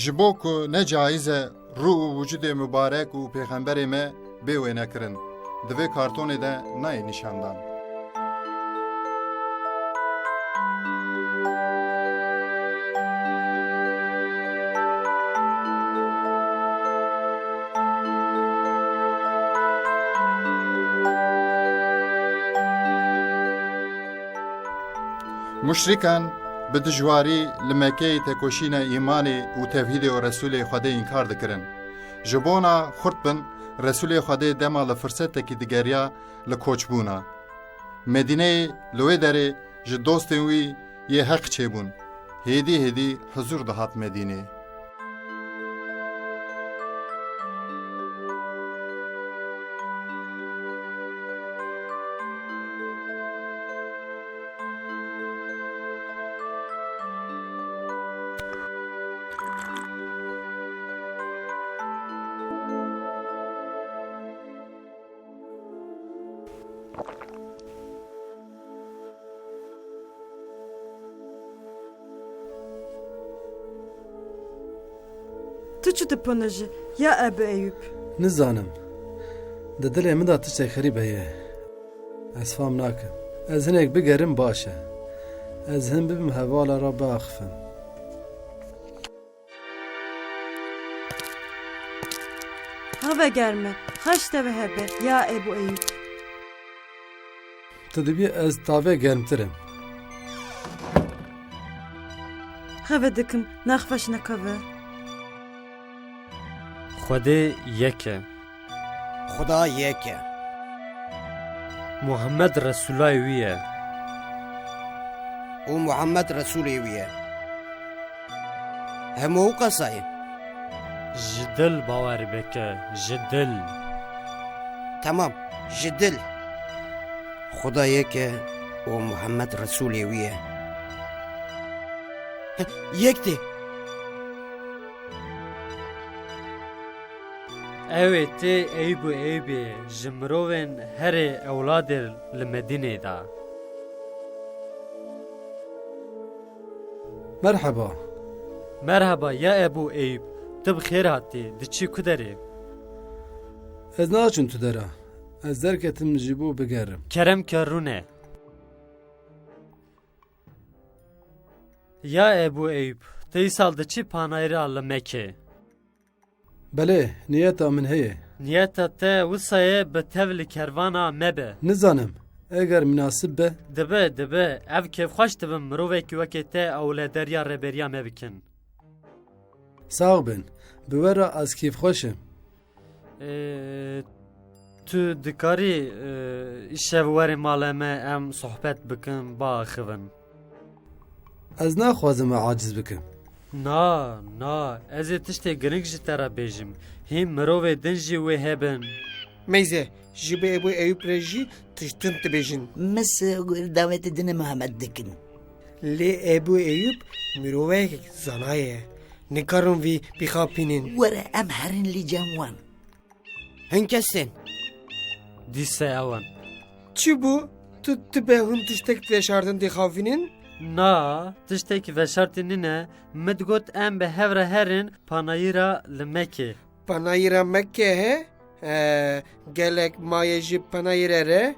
ji bo ku ne caiz e ruh û vücudê mübarek û pêxemberê me bê wê nekirin, di vê kartonê de nayê nîşandan. Müşrikan bi dijwarî li Mekkeyê tekoşîna îmanê û tevhîdê û Resûlê Xwedê înkar dikirin. Ji bona xurt bin, Resûlê Xwedê dema li firsetekî digeriya li koçbûna. Medîneyê li wê derê ji dostên wî yê heq çêbûn. Hêdî hêdî huzur dihat Medînê. Tu çi dipîne jî ya Ebu Eyüp? Nizanim. Di dilê min de tiştek xerîb heye. Ez fam nakim. Ez hinek bigerim baş e. Ez hin bibim hevala ra biaxivim. Have germe, haş deve hebe ya Ebu Eyüp. Tu dibî ez tavê germtirim. Have dikim, naxweş nekeve. Xwedê yek e. Xuda yek e. Muhammed Resulay wî ye. û Muhammed Resulê wî ye. Hemû qesayê. Ji dil bawer bike, ji dil. Tamam, ji dil. Xuda yek e û Muhammed Resulê wî ye. Yek de. Ew ê tê Eyüp û Eyüpê ji mirovên herê ewladê li Medînê da. Merhaba. Merhaba ya Ebu Eyüp. Tu bi xêr hatî, diçî ku derê? Ez naçim tu dera. Ez derketim ji bo bigerim. Kerem ke rûne. Ya Ebu Eyüp, tu îsal diçî panayîra li Mekkê. Belê, niyeta min heye. Niyeta te wisa ye bi tev li kervana mebe. Nizanim. Eger münasib be, Dibe, ev kêfxweş dibin mirovekî wekê te ew li derya rêberiya me bikin. sağ bin. Bi we re ez kêfxweşim. Tu dikarî îşev werê mala me em sohbet bikin biaxivin. Ez naxwazim me aciz bikim. Na, ez ê tiştê giring ji te re bêjim. Hîn mirovê din jî wê hebin. Meyze, ji bi Ebu Eyüp re jî tiştin dibêjin. Mis davetê dinê Mihemed dikin. Lê Ebu Eyüp mirovek zanayê ye. Nikarin vî bixapînin. Were em herin lî cem wan. Hin kesên. Dîse ewan. Çi bû? Tu tibe hûn tiştek veşardin dixavînin? Na, tiştekî veşartî nîne, min got em bi hev re herin panayîra li Mekkê. Panayîra Mekke he? Gelek mayê jî panayîre re?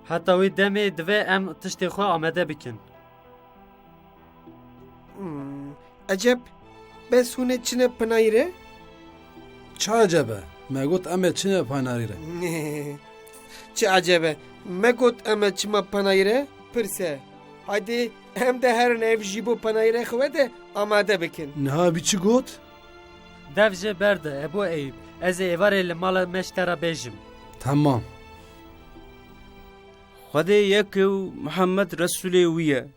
Heta wî demê divê em tiştê xwe amade bikin. Ecep, bes hûn çine panayîre? Ça ecebe. Me got em ê çine panarîre. Çi acebe. Me got em çima panayire pirse. Haydi hem de herin ev jî bo panayire xwe de amade bikin. Niha bir çi got? Dev jê berde Ebu Eyüp. Ez ê êvarê li mala meştera bêjim. Tamam. Xwedê yek û Muhammed Resulê wî ye.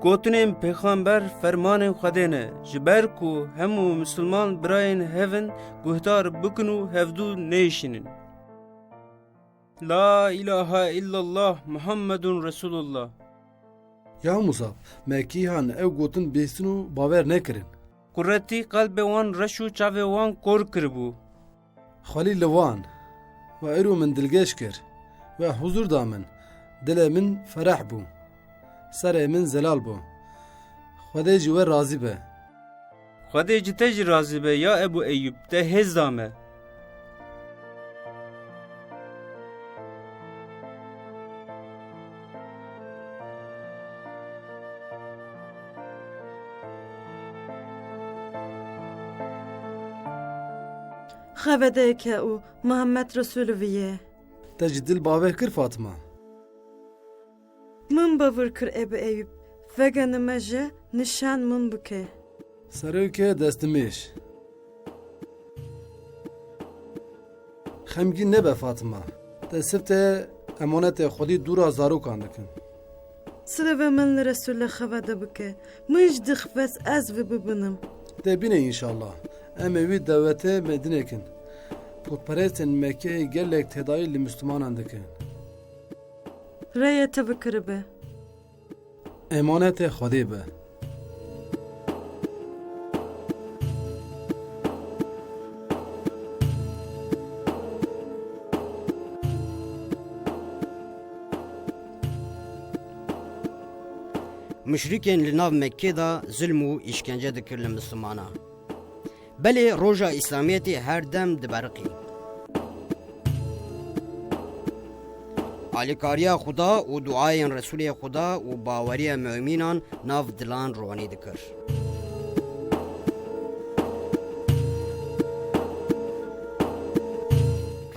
Gotinên pêxamber fermanên Xwedê ne, ji ber ku hemû Müslüman birayên hevin guhdar bikin û hevdû nêşînin. La ilahe illallah Muhammedun Resulullah. Ya Musab, Mekîhan ev gotin bêstin û bawer nekirin. Kuretî qalbê wan reş û çavê wan kor kiribû. Xwelî li wan ve îro min dilgeş kir ve huzur da min. Dilê min ferah bû. Serê min zelal bû. Xwedê ji we razî be. Xwedê ji te jî razî be ya Ebu Eyüp, te hêz da me. Xevedeyeke û Muhammed Resulü ye. Te ji dil bawer kir Fatıma. Min bawer kir Ebu Eyüp. Veganime jî nişan min bike. Serokê destimêj. Xemgîn nebe Fatıma. Te sirf te emanetê Xwedî dûra zarokan dikin. Sirve min li Resulê xevede bike. Min ji dixwes ez vê bibinim. Te bîne înşallah. Em ê wî dewetê Medînekin. Putperestên Mekkeyê gelek tedayî li Müslümanan dikin. Rêyê te bikiribe. Emanetê Xwedê be. Müşrikên li nav Mekkê da zulm û îşkence dikir li Müslümana. Belê roja İslamiyetê her dem diberiqî. Alîkariya Xuda û duayên Resulê Xuda û baweriya müminan nav dilan ronî dikir.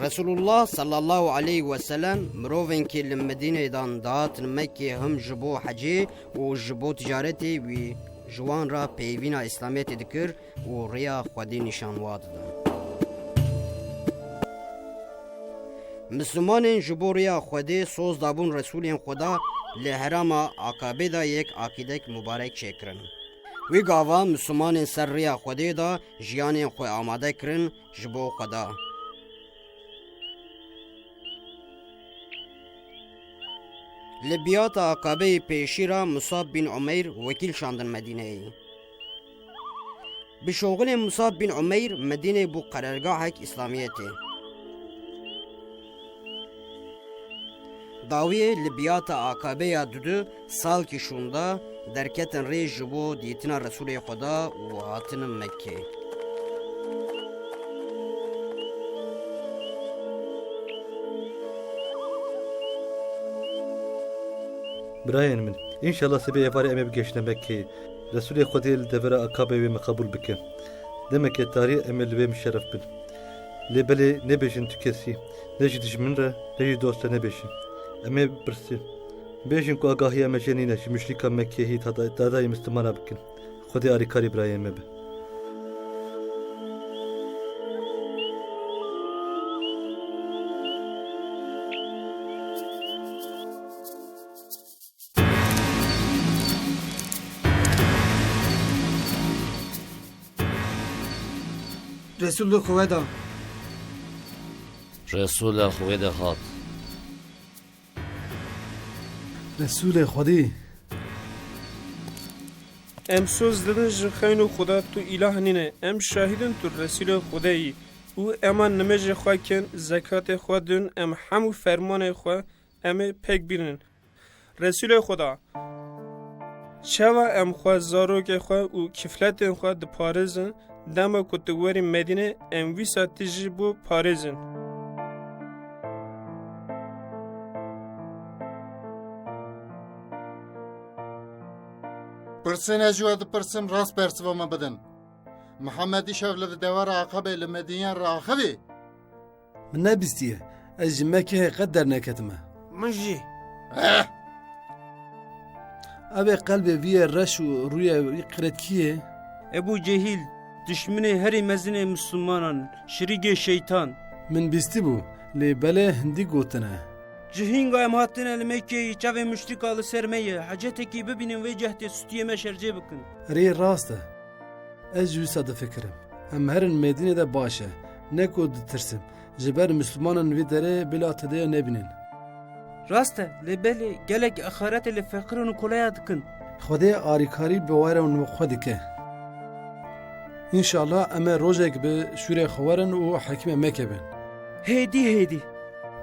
Resulullah sallallahu aleyhi ve sellem mirovên ki li Medînedan dahatin Mekkê him ji bo hecê û ji bo ticaretê wî ji wan ra peyvîna İslamiyetê dikir û rêya Xwedê nîşanwa didin. Müslümanên ji bo rêya Xwedê soz dabûn Resulên Xuda li herama Akabê da yek akîdek mübarek çêkirin. Wî gava Müslümanên ser rêya Xwedê da jiyanên xwe amade kirin ji bo Xuda. Li biyata Akabeyê pêşî ra Musab bin Umeyr wekîl şandin Medîneyê. Bi şoxilên Musab bin Umeyr Medînê bû qerargahek İslamiyetê. Dawiyê li biyata Akabeya dudu salkî şûnda derketin rê ji bo dîtina Resulê Xuda û hatinin Mekkê. Birayên min, înşallah sibê êvarê em ê bigeşine Mekkeyê. Resulê Xwedê li devera Akabê wê me qebûl bike. Demeke tarî em ê li wê müşerref bin. Lê belê nebêjin tu kesî, ne jî dijmin re, ne jî dost re nebêjin. Em ê bipirsin. Bêjin ku agahiya me jenîne ji müşrîka Mekkeyê hît dadayê Müslümana bikin. Xwedê alîkarî birayên me be. Resulü Xweda. Resulê Xwedê hat. Resulê Xwedî. Em soz didin ji xeyn û Xuda tu îlah nîne. Em şahîdin tu Resulê Xwedê yî. û eman nimêjê xwe kin, zekatê xwe din, em hemû fermanê xwe em ê pêk bînin. Resulê Xuda, çawa em xwe zarokê xwe û kifletên xwe diparêzin, dema ku tu werî Medîne em wîsa tu jî bo parêzin. Pirsên ez ji we dipirsim rast bersiva me bidin. محمدی شو لو دوار عقبه لمدینه راخوی من نبیستیه از جمعه قد در نکتمه من جی اوه قلب وی رش و روی قرد کیه؟ Ebu Cehil, düşmeni her mezine Müslümanan, şirige şeytan. من بیستی بو لی بله هندی گوتنه Cihinga emhattin el Mekke'yi çave müşrikalı sermeye, haceteki bibinin ve cehdi sütiyeme şerce bakın. ری راسته از جوی ساده فکرم ام هرن مدینه ده باشه نکو ترسم جبر مسلمانان وی دره بلا تده نبینن Raste, lebeli, gelek ahiret ile fakirunu kolaya dıkın. خدای آریکاری بواره و خودی که انشالله اما روزک به شوره خوارن و حکیم مکبن Heydi.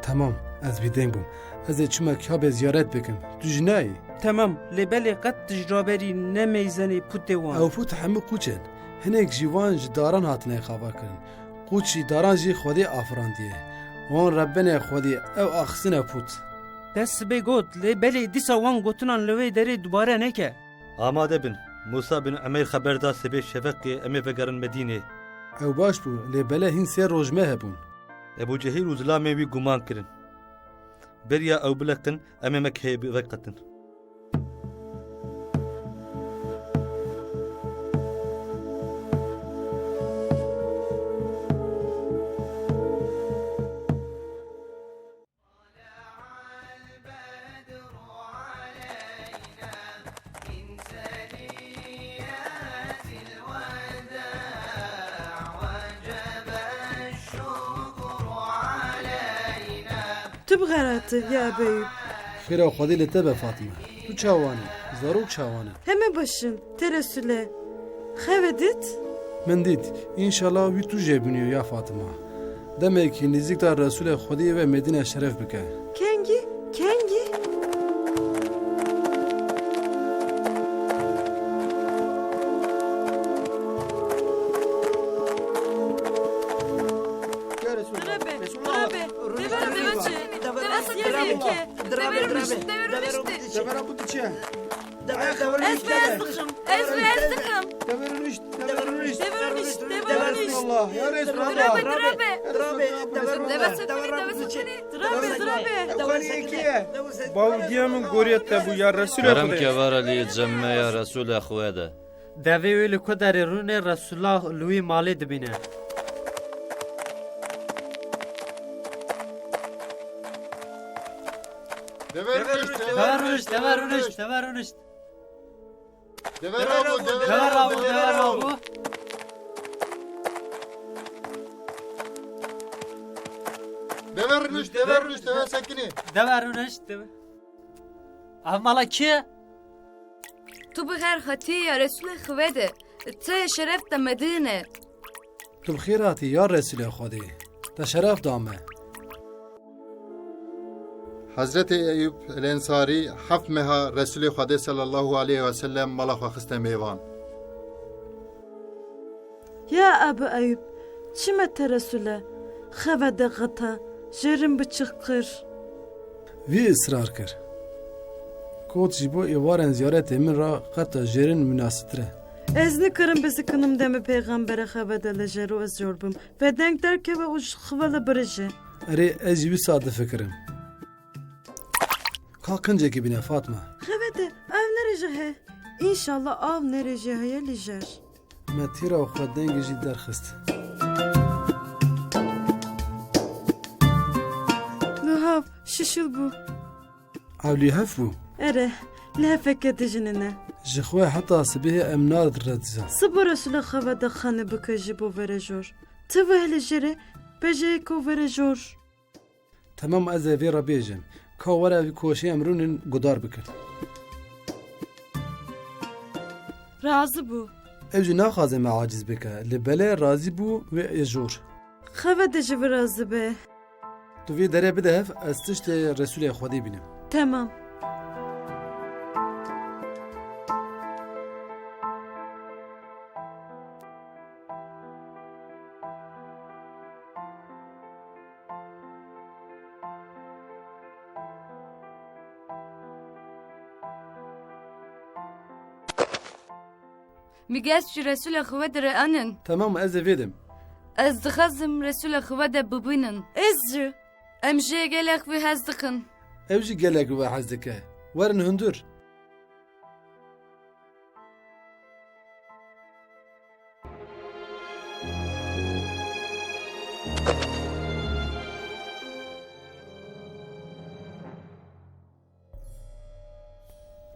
تمام از بیدنگ بوم از چما کاب زیارت بکم تو جنایی Tamam, lebeli kat tecrüberi ne meyzeni putevan. او فوت همه قوچن هنک جیوان جداران هاتنه خوابا کرن قوچ جداران جی خودی آفران دیه وان ربنا خودی او اخسنه پوت Des begot, lebeli disa wan gotunan leve deri dubare neke. Amade bin. Musa bin Ömer haberdar sebe şefek eme vegarin Medine. او باش بو لی بله هین سه روزمه هبون Ebu Cehil u zilame wî guman kirin. Beriya ew bileqin em ê Mekkeyê veqetin. تو بغراتı ya beyim. خیره خودی لته به فاطمه تو چاوانی زاروک چاوانه Hemen başın teresüle. Xevedit. من دید انشالله وی تو جبونیو یا فاطمه دمه کی نزدیک تا رسول خودی و مدینه شرف بکه Kengi. Bavdiyemin goriyette bu ya Resulü Kerem Kudey. kevara li cemme ya Resul Ekhwede. Devê wê li ku derê rûnê Resulullah li wî malê dibîne. Dever Dever rûnişt. Dever Abu. Dever sekini. Dever rûnişt. Ev mala kî? Tu bi her hatî ya Resulê Xwedê. Te şeref te Medîne. تو بخیراتی یا رسول خودی تا شرف دامه Hazreti Eyüp el-Ensari haf meha Resulü Xwedê sallallahu aleyhi ve sellem mala xwe xiste mêvan. Ya Ebu Eyüp. Çime teresüle. Xevede gıta. Jerim bıçık وی اصرار کر کوت جیبو ایوارن زیارت من را قطع جرین مناسبتره Ez kırım bizi kınım demi peygambere xevede lejeru ez jorbum. Ve denk derke ve uç xıvala bırıcı. اری از جیبی ساده فکرم kalkınca gibine Fatma Xevede ev nerece he? İnşallah av nerece heye lijer. ما تیرا و خود دنگ جی درخست Luhav şişil bu. اولی هف بو Ere lehfeke dijinine. جخوه حتی سبیه امناد ردزا Sıbı Resulü xevede xanı bıkıcı bu verejor. Tı ve lejere bece ko verejor. تمام از وی را بیجم که ورا وی کوشی امرونن گدار بکن Razı bu. اوجی نخوازه ما عاجز بکه لبله رازی بو و اجور Xevede jivi razı be. تو وی دره بده هف از تشت رسول خودی بینم Tamam. میگست جی رسول خواه در انن Tamam ez ê vêdim. از دخزم رسول خواه در ببینن Ez jî. ام جی گلک وی هز دکن Ev jî gelek we hez dike. Werin hundur.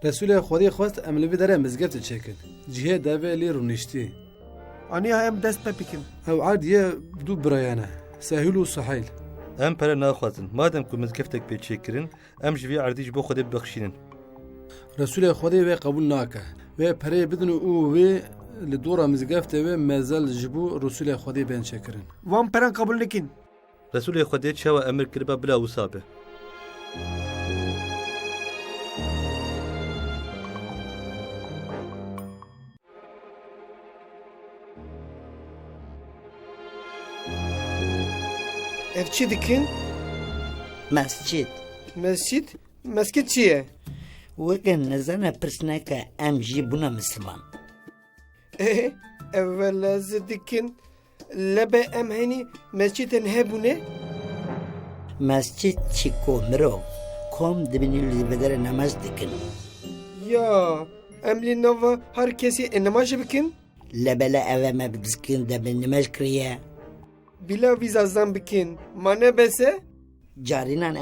Resulê Xwedê xwest em li vê derê mizgeftê çêkin. Cihê devê lê rûniştî. Aniya em dest pepikin. Ew erdiyê du birayane. Sehîl û Suheyl. Em pere naxwazin. Madem ku mizgeftek pê çêkirin, em ji vê erdî ji bo Xwedê bibexşînin. Resulê Xwedê wê qebûl nake. Wê perê bidin û wê li dora mizgeftê wê mezel ji bo Resulê Xwedê bên çêkirin. Van peran kabul nekin. Resulê Xwedê çawa emir kiribe bila wisa be. Ev çi dikin? Mescid. Mescid? Mescid çi ye? Wekin nizana pirsneke em jî bûne Müslüman. Evvel ez dikin. Lebe em henî mescidên hebûne? Mescid çi ku mirov kom dibînî li vedere nemaz dikin. Ya em lê nava her kesî nemaz jî bikin? Lebele eve me bidikin de bin nimaj kiriye. Bila vîzazdan bikin. Ma ne bese? Carinan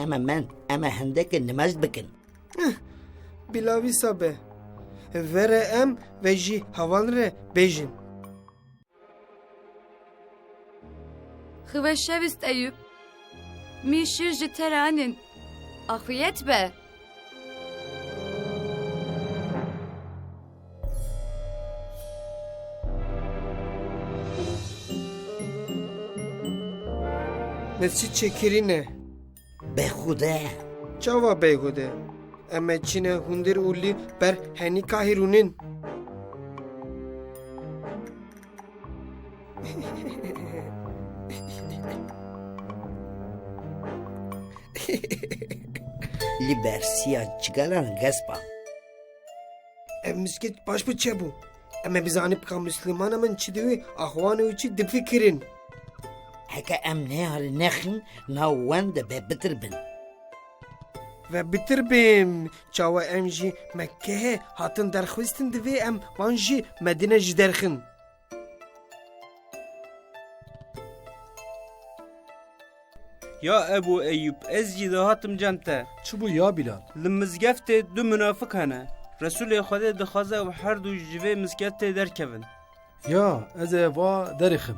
eme hendeke nimaz bikin. Bila vîsa be. Vere em ve jî havan re bêjin. خواه شویست ایوب می شیر جی ترانن آخویت به Mescid çekirine. Bexude. Çava beyhude. Eme çine hundir uli ber heni kahirunin. Li bersiya cigaran gespa. Ev misket baş bu çebu. Eme biz anip ka Müslüman amen çidivi ahvanı uçi difikirin. Heke em nehari nexin na wen de be bitirbin. Ve bitirbim. Çawa em jî Mekke'ye hatın derxwistin divê em van jî Medine jî derxin. Ya Ebu Eyyub ez jî dihatim cemte. Çi bû ya Bilal? Li mizgeftê du münafik hene. Resulê Xwedê dixwaze ew her du ji vê mizgeftê derkevin. Ya ez ê va derixim.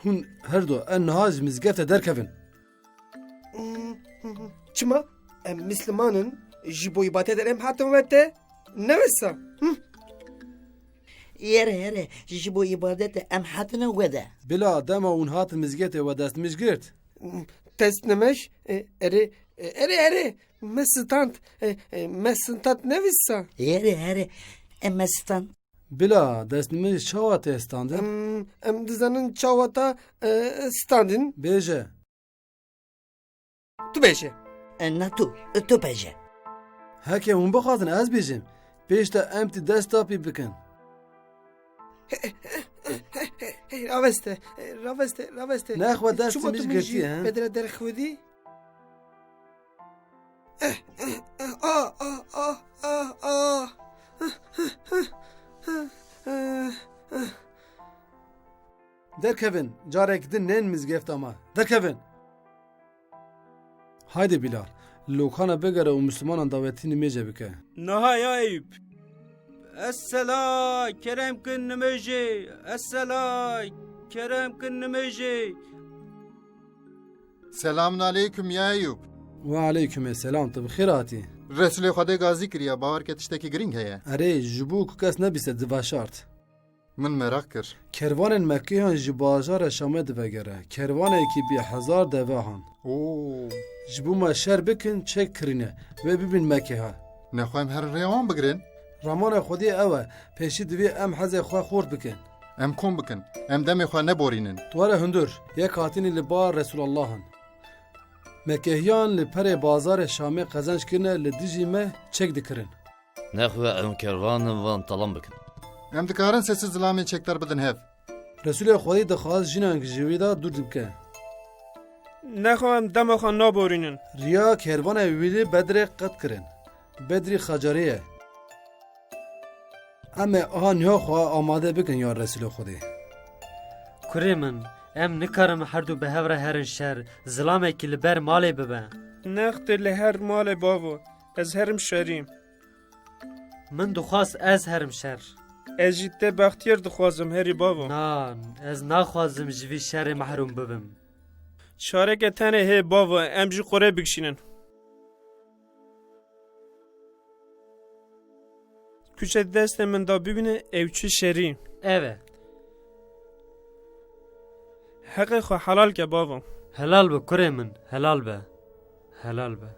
Hûn her du en niha ji mizgeftê derkevin. Çima em Müslümanın ji bo ibadet em hatin vete ne wisa? Yere ji bo ibadete em hatine wede. Bila dema hûn hatin mizgetê we dest mişgirt. Test nemeş ere mestant ne wisa? Yere em stan. Bila dest miş çawa tê standin? Em dizanin çawata standin. Bêje. Tu bêje. Na tu bêje. Heke hûn bixwazin ez bêjim. Pêş te em tî desta pî bikin. Raveste. Nexwe destê mij girtiye he? Bedre derxwedî. Derkevin, carek din nên mizgeft ama. Derkevin. Haydi Bilal. Lokana bigere û Müslümanan davetî nimêje bike. Naha ya Eyyub. Essela kerem kin nimêjê. Essela kerem kin nimêjê. Selamun aleyküm ya Eyyub. Ve aleyküm selam tu bixêr hatî. Resulê Xwedê gazî kiriye bawer ke tiştekî giring heye. Erê ji bo ku kes nebîse divaşart. Min merak kir. Kervanên Mekkêyan ji bajara Şamê divegere. Kervanekî bî hezar devehan. Ji bo me şer bikin çek kirine ve bibin Mekkeha. Nexwe em her rêwan bigirin. Ramana Xwedê ew e. Pêşî divê em hezê xwe xort bikin. Em kom bikin. Em demê xwe neborînin. Tu were hundur. Yek hatînî li bar Resûlallahan. Mekehiyan li perê bazarê Şamê qezenc kirine li dijî me çek dikirin. نخوة ام كرفان وان طلم بكن Em dikarin sessiz zilamê çekdar bidin hev. Resulê Xwedî dixwaz jinan ji wî de dûr dibike. نخواهم دم خان نابورینن Riya kervanê wî lê Bedrê qet kirin. Bedrî xecarê ye. Em ê aha niha xwe amade bikin ya Resulê Xwedî. Kurê min, em nikarim herdû bi hev re herin şer, zilamekî li ber malê bibe. نخت لهر مال بابو از هرم شریم Min dixwast ez herim şer. از جیت بختیار دخوازم هری بابو Na, ez naxwazim ji vî şerê mehrûm bibim. شارک تنه هی بابو ام جی قره بکشینن کوچه دست من دا ببینه اوچی شریم Evet, حق خو حلال که بابو helal be kurê min, helal be. Helal be.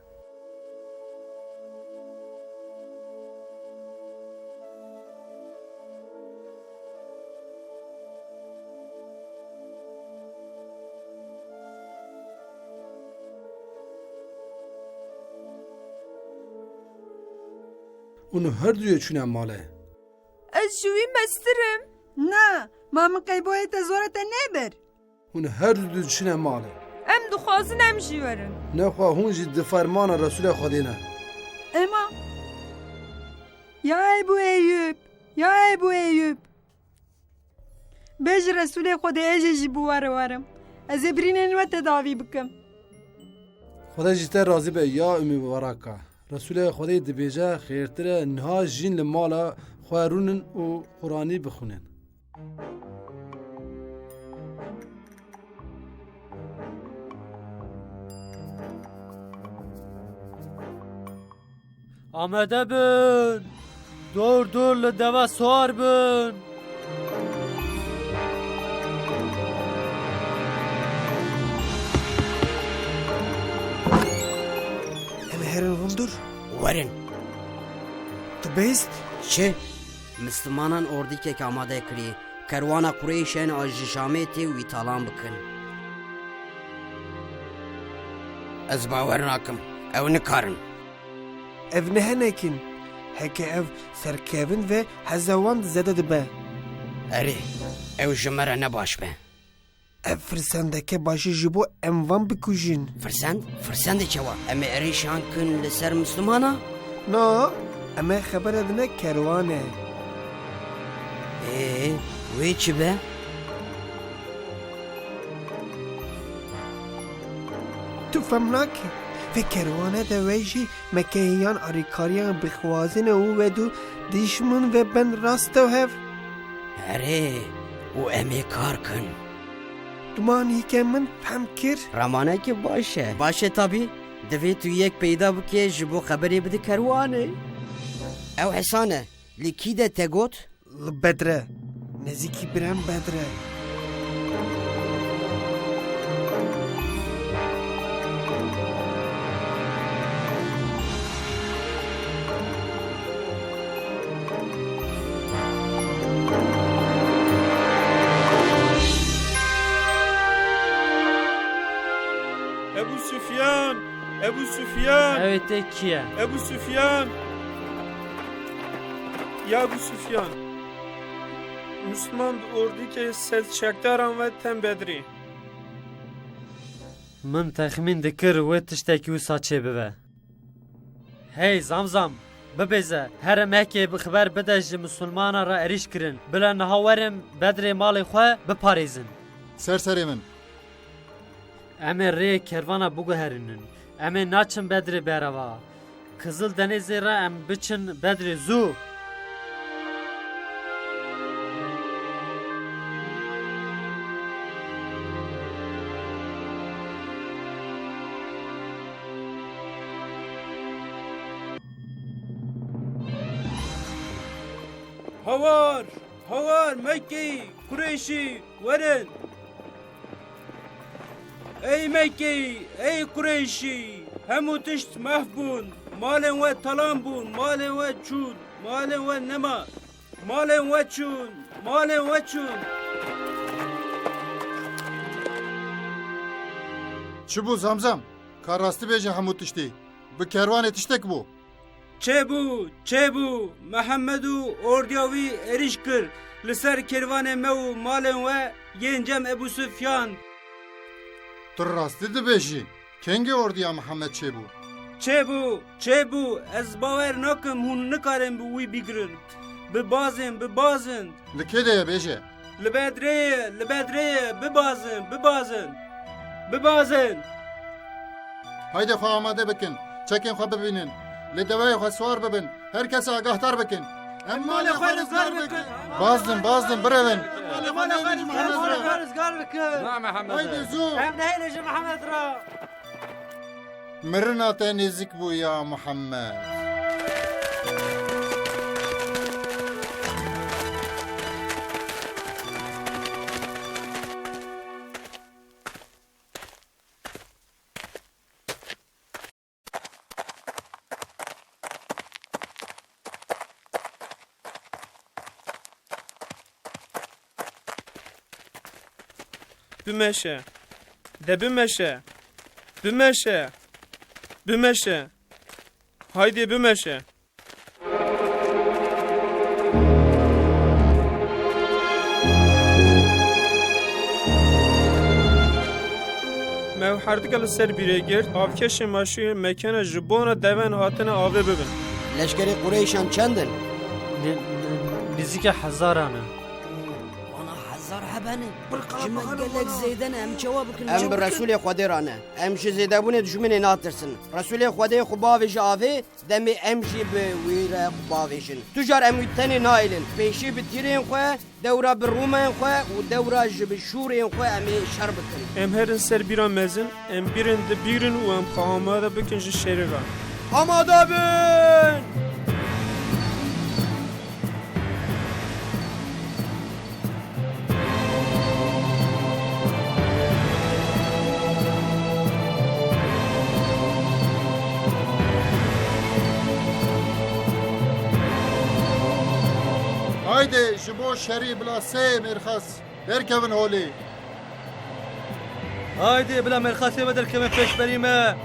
Hûn her duyê çûne malê. Ez ji wî mestirim. Na, ma min qeyboyê te zora te neber. Hûn her du çûne malê. Em dixwazin em jî werin. Nexwe hûn jî di fermana Resulê Xwedî ne. Ema. Ya Ebu Eyyub, ya Ebu Eyyub. Bej Resulê Xwedê ez ê jî bi we re werim. Ez ê birînên we tedavî bikim. Xwedê jî te razî be ya Ümmü Weraka. Resulê Xwedê dibêje xêrtir e niha jîn li mala xwe rûnin û Qur'anî bixwînin. Amade bin. Dur li deva swar bin. Em herin hundur. Werin. Tu bêst? Çi? Müslümanan ordikek amade kiriye. Kerwana Kureyşên a ji Şamê tê wî talan bikin. Ez bawer nakim. Ew nikarin. Ev nehenekin. Heke ev serkevin ve hezewan zede dibe. Erê, ew ji me re ne baş be. Ev firsendeke başî ji bo em van bikujin. Firsend? Firsendê çawa? Em ê êrîşan kin li ser Müslümana? Na, em ê xeber edine kerwanê. Wê çi be? Tu fem nakî. Ve kervanê de wê jî mekehiyan alîkariyan bixwazîne û wedû dîşmin ve ben rastew hev. Erê, û em ê kar kin. Dumanîke min fehm kir. Ramanekî baş e. Baş e tabî. Divê tu yek peyda bike ji bo xeberê bide kerwanê. Ew hesan e. Lê kî de te got? Li Bedre. Nezîkî birem Bedre. Ebu Süfyan Ebu Süfyan Evet de kiye? Ebu Süfyan Ya Ebu Süfyan Müslüman ordike ses çekdaran ve tem bedri Min texmin dikir wê tiştekî wisa çê bibe. Hey zamzam, bibêze here mekê bi xeber bide ji Müslümana re êrîş kirin. Bila niha werin Bedrê malê xwe biparêzin. Serserê min. Em ê rê kervana biguherînin. Em ê naçin Bedrê bereva. Kızıl Denizê re em biçin Bedrê zû. Havar, Mekke, Kureyşi, verin. Ey Mekke, ey Kureyşi, hemû tişt mehbûn, malên we talan bûn, malên we çûn, malên we nema, malên we çûn, malên we çûn. Çi bû zamzam? Ka rastî bêje hemû tiştî. Bi kervanê tiştek bû. Çêbû Mehemed û ordiya wî êriş kir li ser kervanê me û malên we yên cem Ebu Süfyan. Tu rastî dibêjî. Kengê ordiya Mihemed çêbû? Çêbû ez bawer nakim hûn nikarin bi wî bîgirin. Bibazin Li kê de ye bêje? Li Bedreyê bibazin. Haydi xwe amade bikin. Çekên xwe bibînin. Lê deveyê xwe swar bibin. Herkes agahdar bikin. Em malê xwe rizgar bikin. Bazdin birevin. malê xwe rizgar bikin. Haydi zû. Em nehêle ji Mihemed ra. Mirina te nêzik bû ya Mihemed. Bimeşe. De bimeşe. Haydi bimeşe. Mev herdika li ser birê girt, avkeşê maşî mekana ji bona deven hatine avê bibin. Leşkerê Qureyşan çendin? Nizîka hezaran e. Hezar hebene. Ji me gelek zêde ne em çawa bikin. Em bi Resulê Xwedê re ne. Em ji zêdebûnê dijminê natirsin. Resulê Xwedê xwe bavêje avê, demê em jî bi wî re xwe bavêjin. Tu jar em wî tenê naîlin. Pêşî bi tîrên xwe, dewra bi rûmeyên xwe û dewra ji bi şûrên xwe em ê şer bikin. Em herin ser bîra mezin, em birin dibîrin û em xwe amade bikin ji şerê re. Amade bin! Haydi ji bo şerî bila sê mêrxas derkevin holê. Haydi bila merxasê ve derkevin pêşberî me.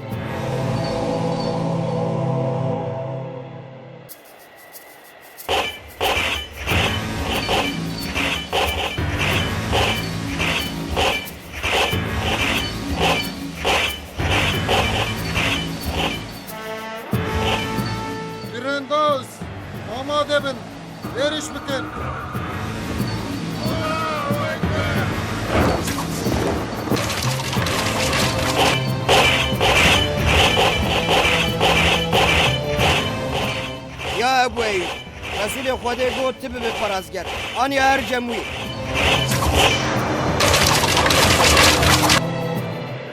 Tirendaz amade bin. Êriş bikin. Ya Ebu Eyyub, Resulê Xwedê got tu bibe parazger. Aniya her cem wî.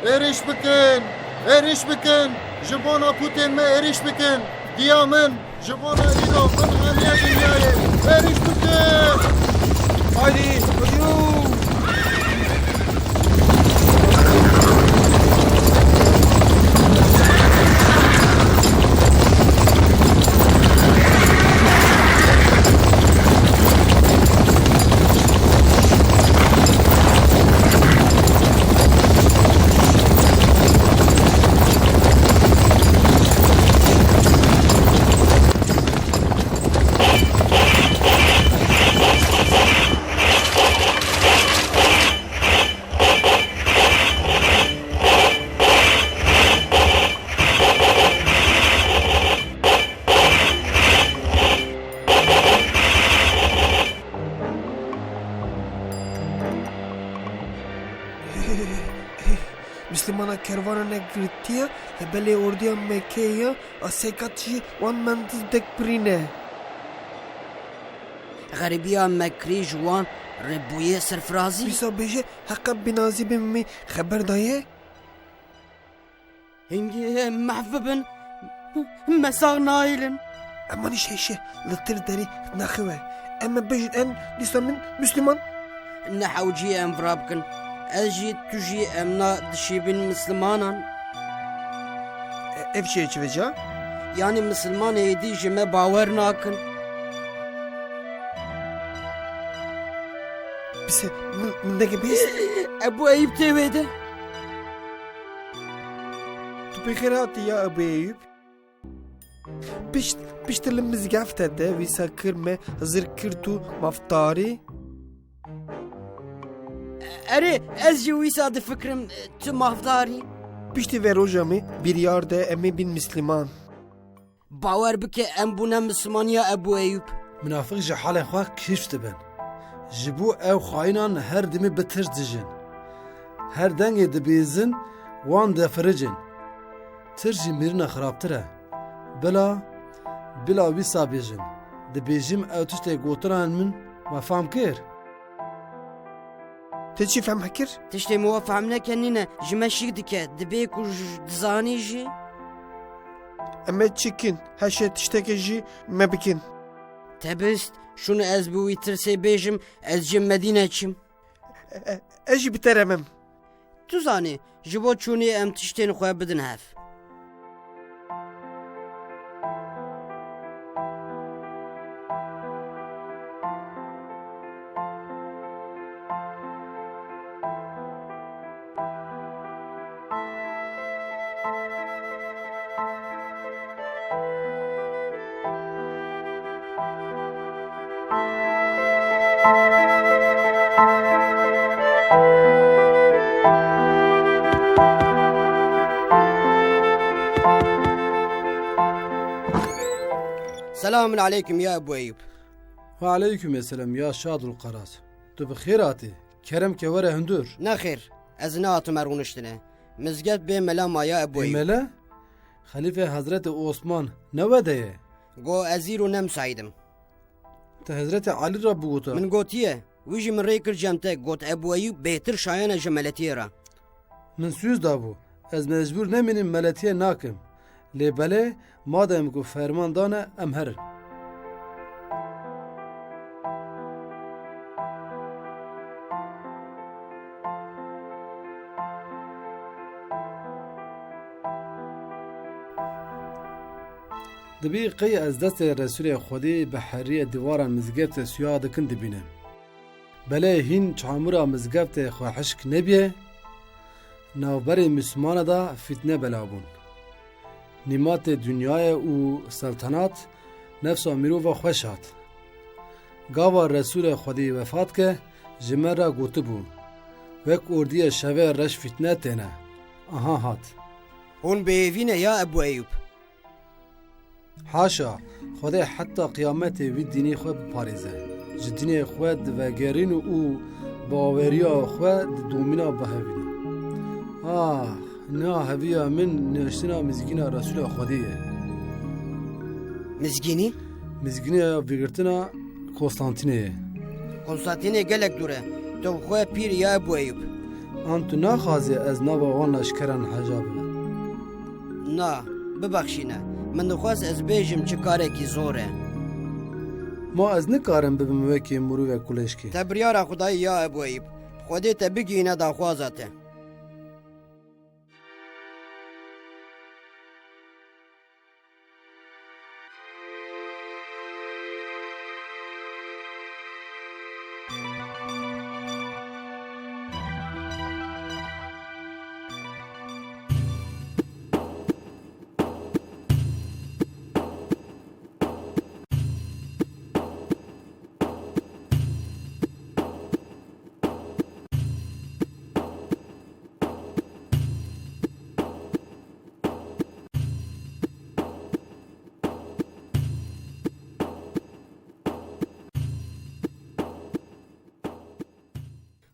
Êriş bikin. Ji bona putên me êriş bikin. Diya min ji bona îro bin hemiye dinyayê. Êriş bikin. Haydi, hücum! Müslümana kervana ne girtiya ve belê ordiya Mekkeya a sekat jî wan mendiz dekbirîne. Xeribiya Mekrî ji wan rêbûyê serfirazî. Wîsa bêje heqa binazî bin me xeber daye? Hingê mehv bibin, mesaq naîlin. Emanî şeşe li tir derî naxive. Em bêjin en dîsa min Müslüman. Ne hewciyê em vira bikin. Ez jî tu jî em na dişîbin Müslümanan. Ev çê çiveca? Yani Müslüman êdî ji me bawer nakin. Pise min deke bîst? Ebu Eyyub tê wê de. Tu بخیر هاتی یا ابو ایوب پشت المزگفت ده ویسا کرمه hazır کرتو مفتاری اره از جی ویسا ده فکرم تو مافداری پشت و روژامی بیریار ده امی بین مسلمان باور بکه ام بونه مسلمانیا ابو ایوب منافق جه حال خواه کشف دبن جبو او خاینان هر دمی بتر دجن هر دنگی دبیزن وان دفرجن ترجی میرنا خرابتره بلا ویسا بیجن دبیجیم او تشتی گوتران من مفهم کر تشی فهم کر؟ تشتی موافهم نکنینه جمشیک دیکه دبی کج دزانی جی اما چکن هشه تشتکی جی مبکن تبست şunu ez bu itirse bejim ez jim Medine çim. Ejî biteremem. Tu zanî ji bo çûnî em tiştên xwe bidin hev. Selamun aleyküm ya Ebu Eyyub. Ve aleyküm selam ya Şadul Karas. Tu bixêr hatî. Kerem ke were hundur. Nexêr, ez nehatim erûniştine. Mizget bê melama ya Ebu Eyyub. Mele? Xelîfe Hazreti Osman ne wedeye? Go ez îro nemsaydim. Te Hazreti Ali ra bigota. Min gotiye. Wî jî min rê kir cemte got Ebu Eyyub bêhtir şayane ji meletiyê ra. Min sûz dabû. Ez mecbûr nemînim meletiye nakim. Lê belê madem ku ferman dane em herin. Dibî qey ez destê Resulê Xwedê bi heriya dîwaran mizgeftê suya dikin dibînim. Belê hîn çamûra mizgeftê xwe hişk nebiye, navberê Müslümana da fîtne bela bûn. Nîmatê dunyayê û seltenat nefsa mirova xweş hat. Gava Resulê Xwedê vefat ke ji me re gotibû. Wek ordiya şevê reş fîtne têne. Aha hat. Hûn bêhêvîne ya Ebu Eyyub. Haşa, Xwedê heta qiyametê wî dînê xwe biparêze. Ji dînê xwe divegerîn û baweriya xwe di domîna bihevîne. Ah, na heviya min niştina mizgîna Resulê Xwedê ye. Mizgînî? Mizgîniya vêgirtina Konstantînê. Konstantînê gelek dûr e. Tu xwe pîr ya Ebu Eyyub. An tu naxwazî ez nava wan leşkeran heca bibim. Na, bibexşîne. Min dixwast ez bêjim çi karekî zor e. Ma ez nikarim bibim wekî mirovek kuleşkî. Te biryara Xwedayî ya Ebu Eyyub. Xwedê te bigihîne daxwaza te.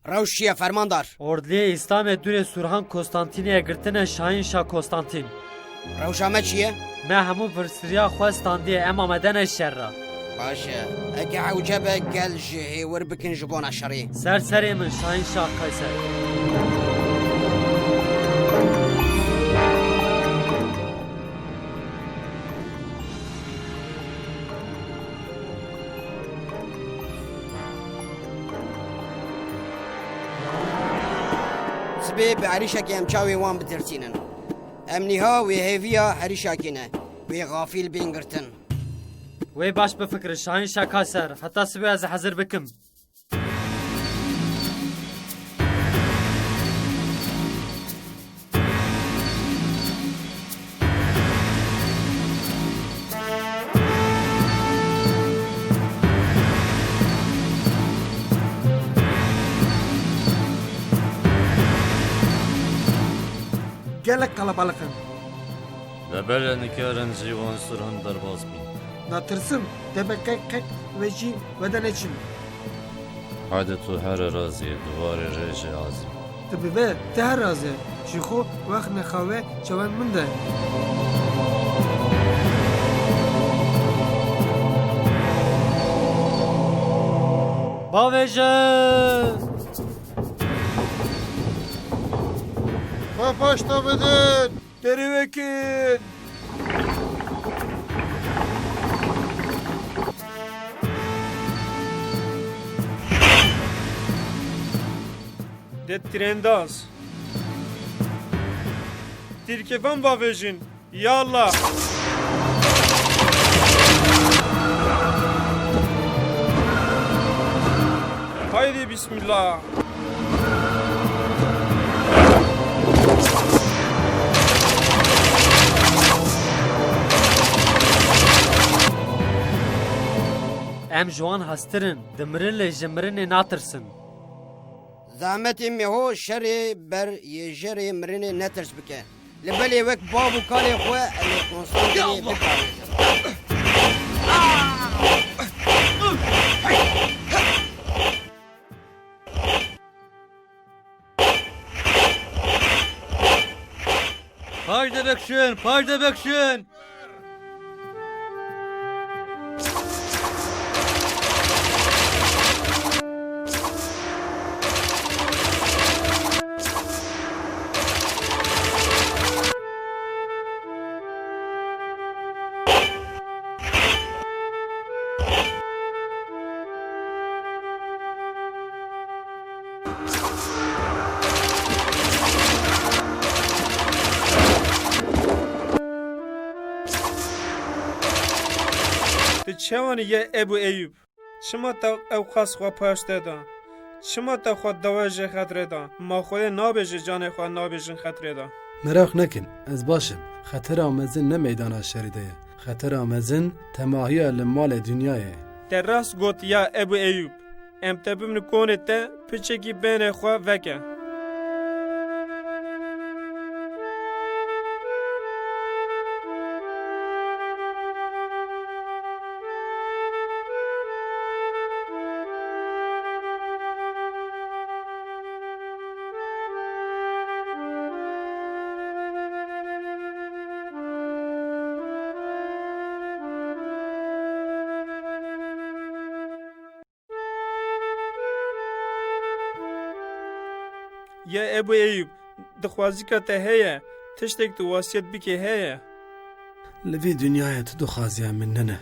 Rewşiye fermandar. Ordliyê İslamê dûrê Surhan Konstantînê girtine Şahin Şah Konstantin. Rewşa me çi ye? Me hemû pirsiriya xwe standiye em amedene şerra. Baş e. Eke ewcebe gel ji hêwir bikin ji bona şerê. Serserê min Şahin Şah Kayser. Sibê bi herîşekê em çavê wan bitirsînin. Em nîha wê hêviya herîşekê ne. Wê gafîl bên girtin. Wê baş bifikirin Şahin Şah Kayser. Heta sibê ez hezir bikim. gelek kalabalıkın. Lebele nikaran jivan surhan derbas bin. Natırsın debekek ve jî veden için. Hadi tu her razi duvarı reji azim. Tabi ve te razı. Ji xwe wext nexawe çawan min de. Bavêje! Xwe paşta bidin. Derî vekin. De tirendaz. Tirkevan bavêjin. Ya Allah. Haydi bismillah. Em ji wan hestirin, dimirin lê ji mirinê natirsin. Zahmetê me ho şerê ber yêjerê mirinê netirs bike. Li belê wek bav û kalê xwe em ê Konstantinê biparêzin. Pajda bekşin, pajda bekşin. Çewanî ye Ebu Eyüp. Çima te ew xas xwe paşte da. Çima te xwe dewe ji xetrê da. Ma xwe nabêje canê xwe nabêjin xetrê da. Merak nekin, ez başım. Xetera mezin ne meydana şeride ye. Xetera mezin temahiya li malê dünyayê. Te rast got ya Ebu Eyüp. Em te bimni konê te piçekî bênê xwe veke. Ya Ebu Eyüp, dixwazî ka te heye, tiştek tu wasiyet bike heye. Li vê dünyayê tu dixwaziya min nene.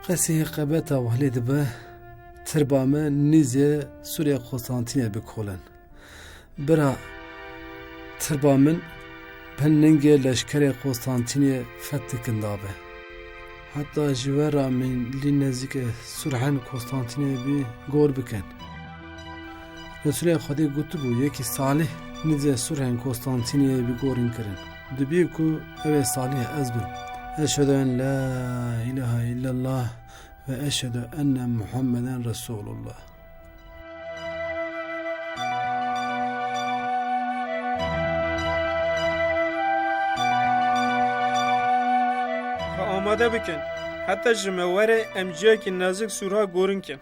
Qesî qebeta wehlê dibe, tirba me nîzê Sûriya Konstantînê bikolin. Bira tirba min penningê leşkerê Konstantînê fethikin dabe. Heta ji we re min lî nêzîkê Surhen Konstantînê bî gor bikin. Resulê Xwedê gotibû yekî salih nîzê Surhen Konstantînê bî gorîn kirin. Dibî ku ew ê salih ez bim. Eşhedü en la ilahe illallah ve eşhedü enne Muhammeden Resulullah. Xwe amade bikin. Heta ji me were em ciyekî nezik sûra gorin kin.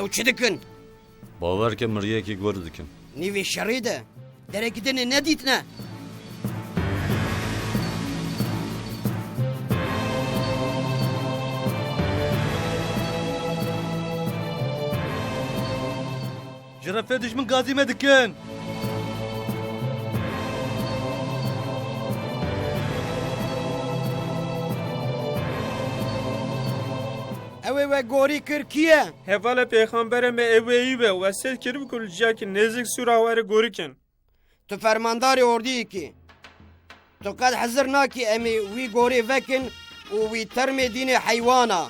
Ew çi dikin? Bawer ke miryekî gor dikin. Nîvê şerê de. Derekî dinê nedîtine. Ji refê dijmin gazî me dikin. Ew ê we gorî kir kî ye? Hevala pêxamberê me Ebu Eyüp e wesêt kirib ku li ciyekî nêzik sûra were gorikin. Tu fermandarê ordiyekî. Tu qet hezir nakî em ê wî gorê vekin û wî termê dînê heywana.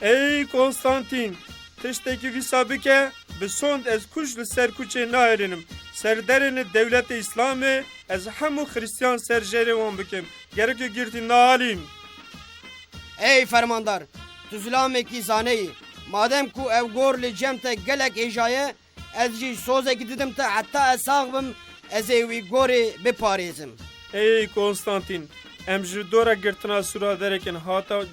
Ey Konstantin, tişteki vîsa bike, bi sond ez kuş li ser kuçê naêrînim. Serderên devlet-i İslamê ez hemû Hristiyan serjerê wan bikim. Gerek girtî nahalîm. Ey fermandar, tu zilamekî zaneyî. Madem ku ev gor li cem te gelek êjaye, ez jî sozekî didim te heta ez sağ bim, ez ê wî gorê biparêzim. Ey Konstantin, em ji dora girtina sûraderekên hata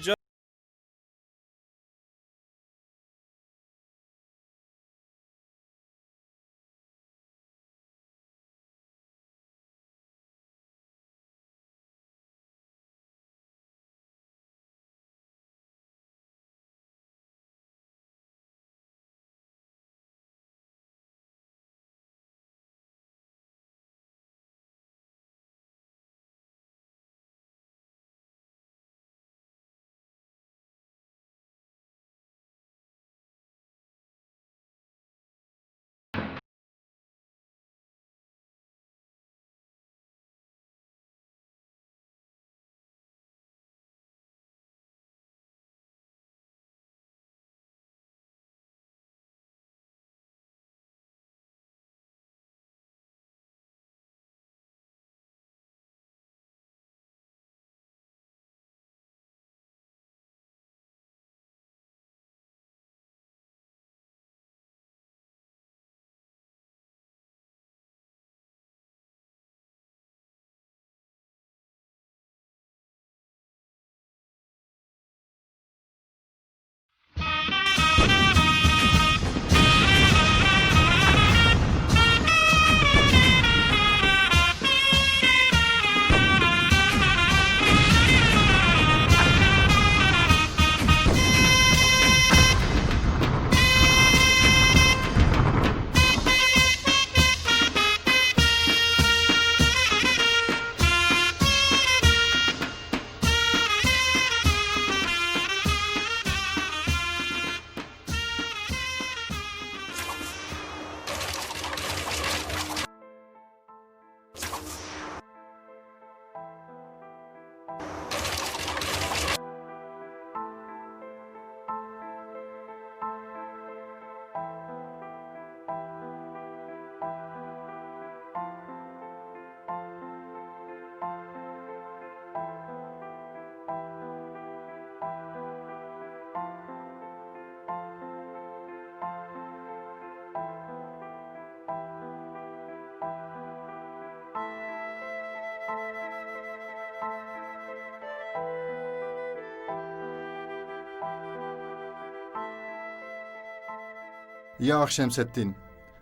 یا Şemseddin,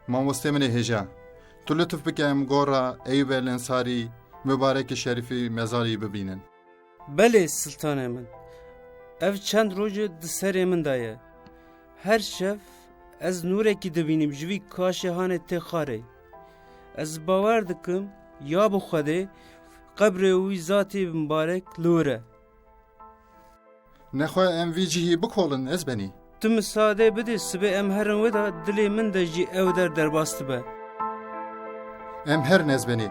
mamoste min hêja. Tu lütf bike em gora Eyûb el Ensarî mübarek şerîfî mezarî bibînin. Belê sultanê min. Ev çend rojê di serê min de ye. Her şev ez nûrekî dibînim ji vî kaşê hanê tê xarê. Ez bawer dikim ya bi Xwedê qebrê wî zatê mübarek li wir e. Nexwe em vî cihî bikolin ez benî. Tu misadê bidê sibê em herin wê da dilê min de jî ew derbas dibe. Em her nezbenî.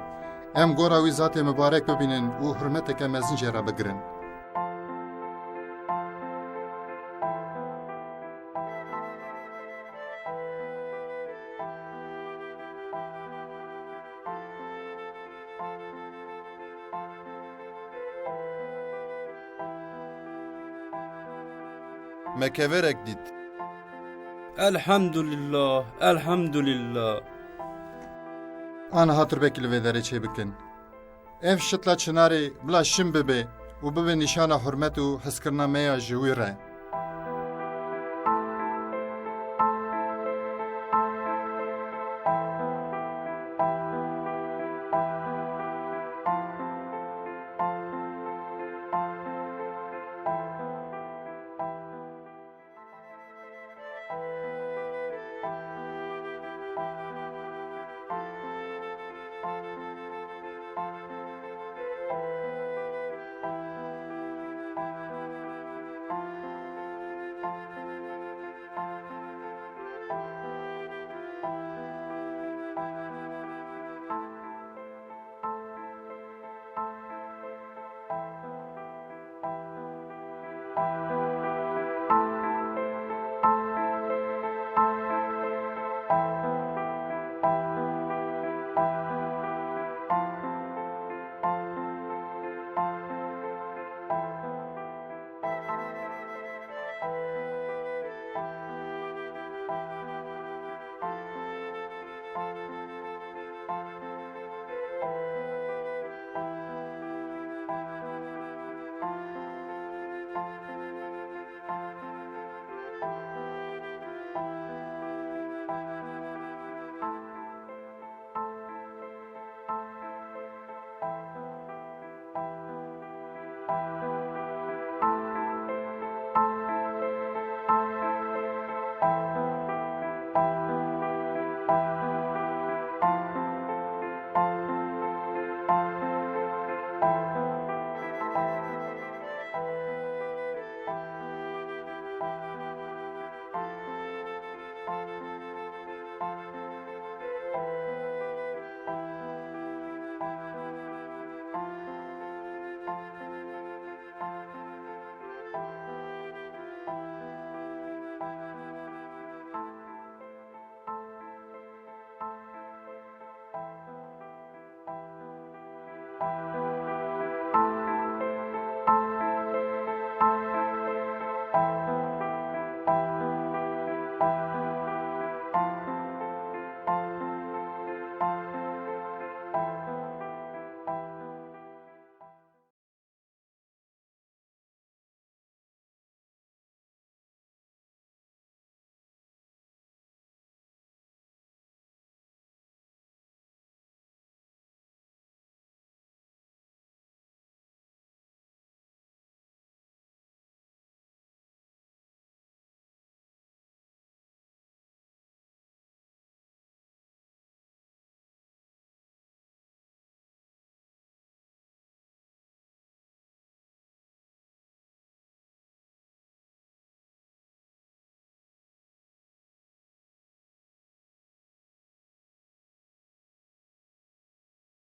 Em gora wî zatê mübarek bibînin û hurmeteke mezin jê re bigirin. Mekeverek dît. Elhamdülillah, elhamdülillah. Aniha turbekî li vê derê çê bikin. Ev şitla çinarê bila şim bibe û bibe nîşana hurmet û hezkirina me ya ji wî re.